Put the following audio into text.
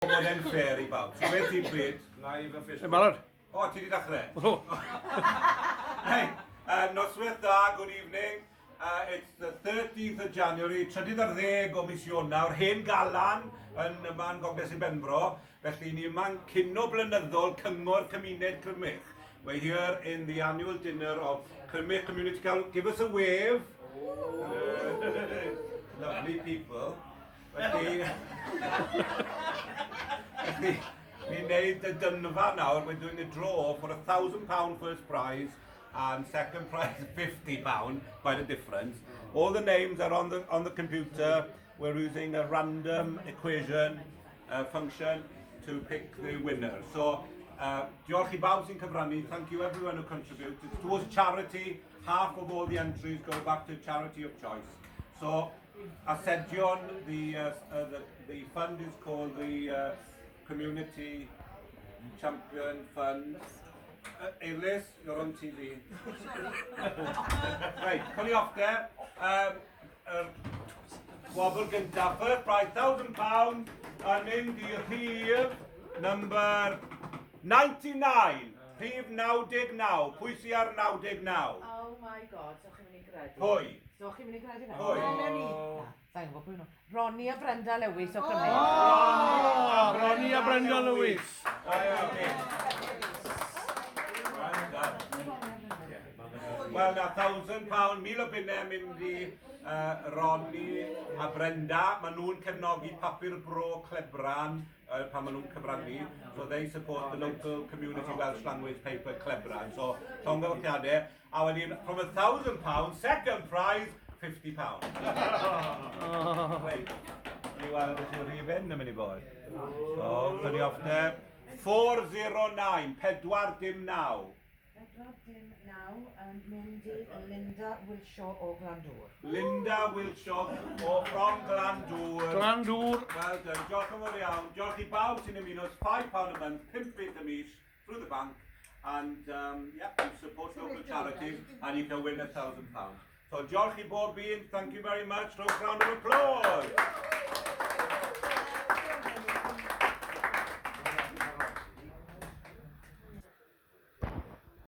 Mae'n unfair I bawb. So beth i'n bryd? Live official. Yn barod? O, ti di dechrau? O. Hey, noswaith da, good evening. It's the 13th of January, 30 o mis Ionawr, hen galan yn man Gogledd i Benfro. Felly ni yma'n cynno blynyddol Cyngor Cymuned Crymych. We're here in the annual dinner of Crymych Community Council. Give us a wave. Lovely people. Felly, ni'n neud y dynfa nawr, we're doing a draw for £1,000 first prize and second prize £50, quite a difference. All the names are on the computer. We're using a random equation function to pick the winner. So, diolch I bawb sy'n cyfrannu. Thank you everyone who contributed. It's towards charity. Half of all the entries go back to charity of choice. So, Asedion, the fund is called the Community Champion Fund. Elis, you're on TV. Right, cwni off there. Wobl gyntaf, first prize, £1,000, yn mynd I rhif number 99. Rhif 99. Pwy sy ar 99? Oh my god, so chi'n mynd I gredu. Pwy? So chi'n mynd I gredu fe? Pwy? Sa'n gwybod pwy nhw. Ronnie a Brenda Lewis o Cymru. Ronnie a Brenda Lewis. Wel, na £1,000, £1,000 o bunnau mynd I Ronnie a Brenda. Maen nhw'n cefnogi papur bro Clebran pan maen nhw'n cyfrannu. So they support the local community Welsh language paper Clebran. So, llongyfarchiadau. A wedyn, from £1,000, second prize, £50. Right. I weld ydych chi'n rhif yn mynd I bod. So, cynni off there. 409, 409. Now, mynd I Linda Wilshaw o Glandŵr. Linda Wilshaw from Glandŵr. Glandŵr. Well done, diolch yn fawr iawn. Diolch I bawb sy'n ymuno, it's £5 a month, £5 a mis, through the bank. And yeah, you support local charities and you can win £1,000. So diolch I bob un, thank you very much. Round of applause.